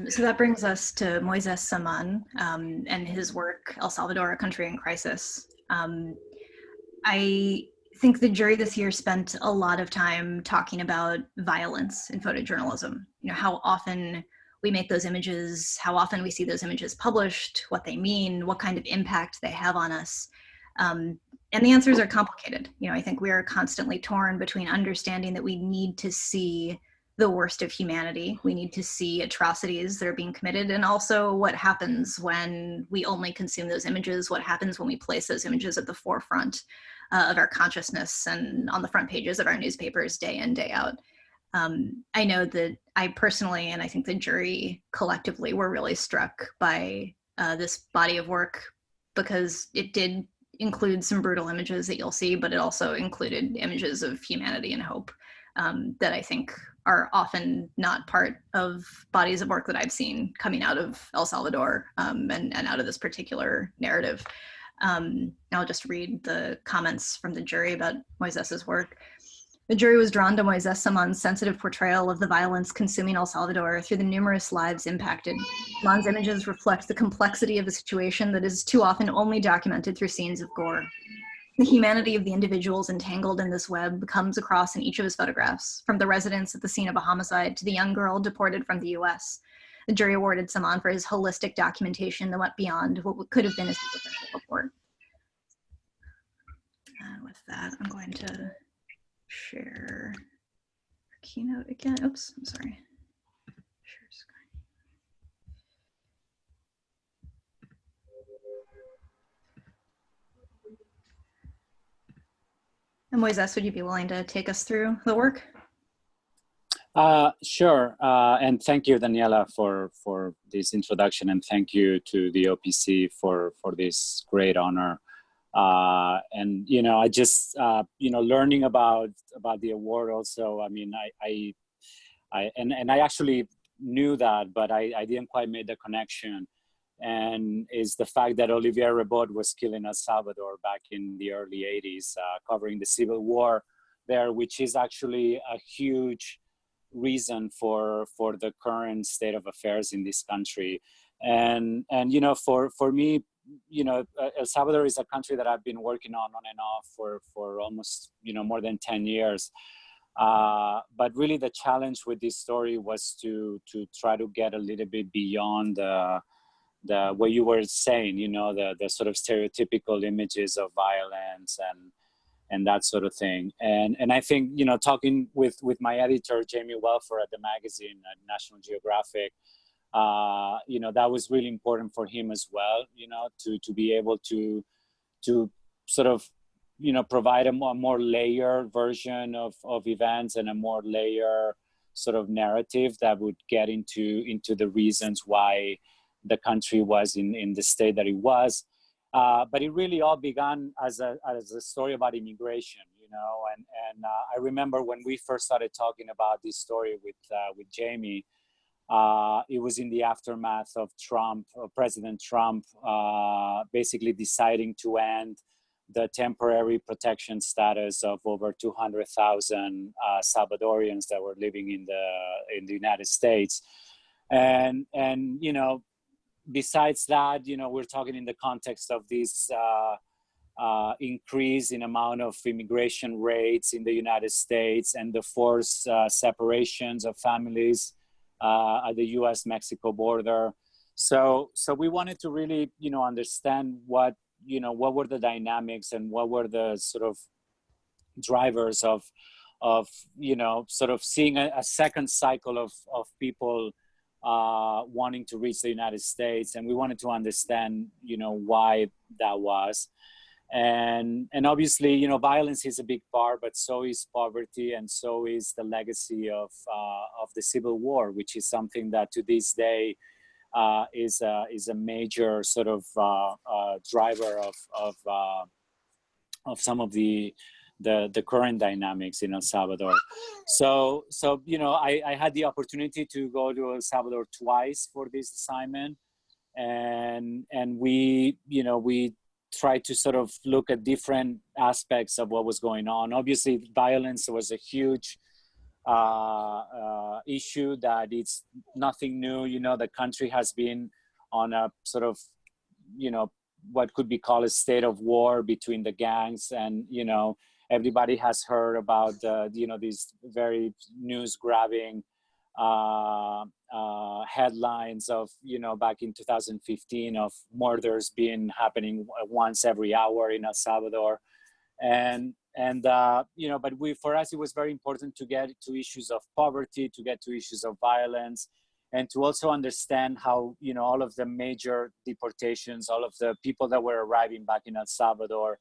So that brings us to Moises Saman and his work, El Salvador, A Country in Crisis. I think the jury this year spent a lot of time talking about violence in photojournalism. You know, how often we make those images, how often we see those images published, what they mean, what kind of impact they have on us. And the answers are complicated. You know, I think we are constantly torn between understanding that we need to see the worst of humanity. We need to see atrocities that are being committed, and also what happens when we only consume those images, what happens when we place those images at the forefront of our consciousness and on the front pages of our newspapers day in, day out. I know that I personally, and I think the jury collectively, were really struck by this body of work because it did include some brutal images that you'll see, but it also included images of humanity and hope that I think are often not part of bodies of work that I've seen coming out of El Salvador and out of this particular narrative. I'll just read the comments from the jury about Moises's work. The jury was drawn to Moises Saman's sensitive portrayal of the violence consuming El Salvador through the numerous lives impacted. Saman's images reflect the complexity of a situation that is too often only documented through scenes of gore. The humanity of the individuals entangled in this web comes across in each of his photographs, from the residents at the scene of a homicide to the young girl deported from the US. The jury awarded Saman for his holistic documentation that went beyond what could have been a superficial report. And with that, I'm going to share our keynote again. Oops, I'm sorry. Share screen. And Moises, would you be willing to take us through the work? Sure, and thank you, Daniella, for this introduction, and thank you to the OPC for this great honor. And you know, I just you know, learning about the award also. I mean, I actually knew that, but I didn't quite make the connection. And is the fact that Olivier Rebbot was killed in El Salvador back in the early 80s, covering the civil war there, which is actually a huge reason for the current state of affairs in this country. And you know, for me, you know, El Salvador is a country that I've been working on and off for almost, you know, more than 10 years. But really the challenge with this story was to try to get a little bit beyond the what you were saying, you know, the sort of stereotypical images of violence and that sort of thing. And I think, you know, talking with my editor, Jamie Welford at the magazine, at National Geographic, you know, that was really important for him as well, you know, to be able to sort of, you know, provide a more layered version of events and a more layered sort of narrative that would get into the reasons why the country was in the state that it was. But it really all began as a story about immigration, you know, and I remember when we first started talking about this story with Jamie, it was in the aftermath of President Trump, basically deciding to end the temporary protection status of over 200,000 Salvadorians that were living in the United States. And you know, besides that, you know, we're talking in the context of this increase in amount of immigration rates in the United States and the forced separations of families at the U.S.-Mexico border. So we wanted to really, you know, understand what were the dynamics and what were the sort of drivers of you know, sort of seeing a second cycle of people wanting to reach the United States. And we wanted to understand, you know, why that was. And obviously, you know, violence is a big part, but so is poverty, and so is the legacy of the Civil War, which is something that to this day is a major sort of driver of some of the current dynamics in El Salvador. So you know, I had the opportunity to go to El Salvador twice for this assignment, and we, you know, we tried to sort of look at different aspects of what was going on. Obviously, violence was a huge issue, that it's nothing new. You know, the country has been on a sort of, you know, what could be called a state of war between the gangs, and, you know, everybody has heard about you know, these very news grabbing headlines of, you know, back in 2015, of murders being happening once every hour in El Salvador. And you know, but for us, it was very important to get to issues of poverty, to get to issues of violence, and to also understand how, you know, all of the major deportations, all of the people that were arriving back in El Salvador,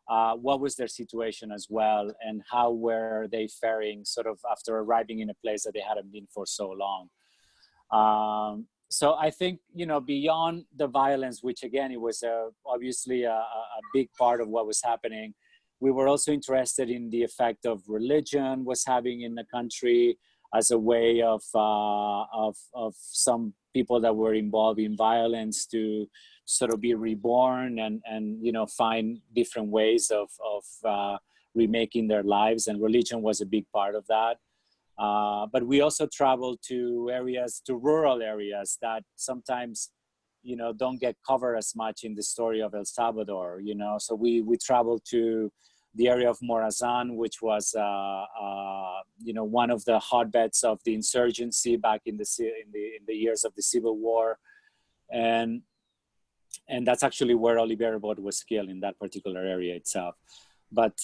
what was their situation as well, and how were they faring sort of after arriving in a place that they hadn't been for so long. So I think, you know, beyond the violence, which again, it was obviously a big part of what was happening, we were also interested in the effect of religion was having in the country, as a way of some people that were involved in violence to sort of be reborn, and you know, find different ways of remaking their lives, and religion was a big part of that. But we also traveled to areas, to rural areas that sometimes, you know, don't get covered as much in the story of El Salvador, you know. So we traveled to the area of Morazan, which was, you know, one of the hotbeds of the insurgency back in the years of the Civil War, and that's actually where Olivier Rebbot was killed, in that particular area itself. But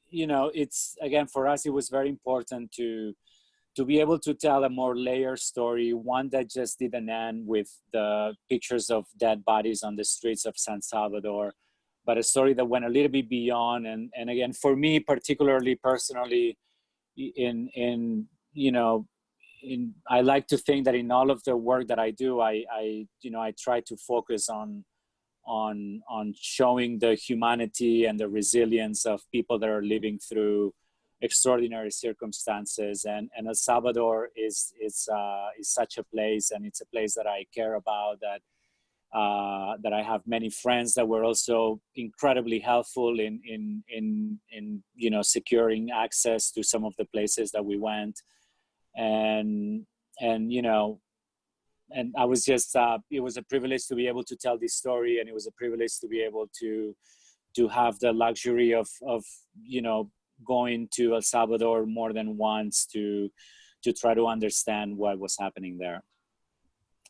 you know, it's, again, for us, it was very important to be able to tell a more layered story, one that just didn't end with the pictures of dead bodies on the streets of San Salvador, but a story that went a little bit beyond. And again, for me, particularly personally, in you know, I like to think that in all of the work that I do, I you know, I try to focus on showing the humanity and the resilience of people that are living through extraordinary circumstances. And El Salvador is such a place, and it's a place that I care about, that I have many friends that were also incredibly helpful in you know, securing access to some of the places that we went. And you know, and I was just, it was a privilege to be able to tell this story, and it was a privilege to be able to have the luxury of you know, going to El Salvador more than once to try to understand what was happening there.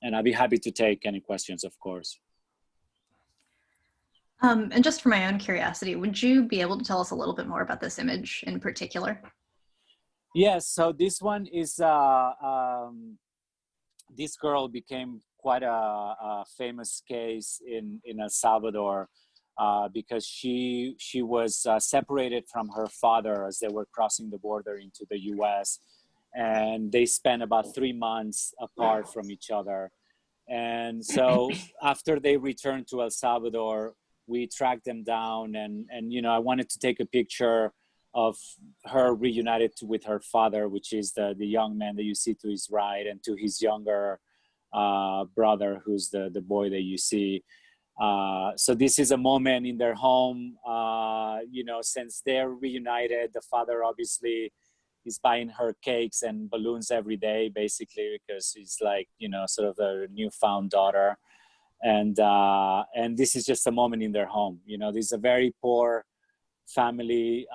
And I'd be happy to take any questions, of course. And just for my own curiosity, would you be able to tell us a little bit more about this image in particular? Yes, so this one is, this girl became quite a famous case in El Salvador, because she was separated from her father as they were crossing the border into the US, and they spent about 3 months apart from each other. And so after they returned to El Salvador, we tracked them down, and you know, I wanted to take a picture of her reunited with her father, which is the young man that you see to his right, and to his younger brother, who's the boy that you see. So this is a moment in their home, you know, since they're reunited, the father obviously is buying her cakes and balloons every day, basically, because he's like, you know, sort of the newfound daughter. And this is just a moment in their home. You know, this is a very poor family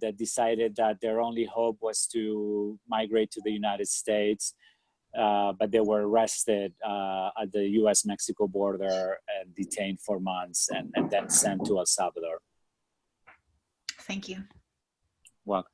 that decided that their only hope was to migrate to the United States. But they were arrested at the US-Mexico border and detained for months, and then sent to El Salvador. Thank you. Welcome.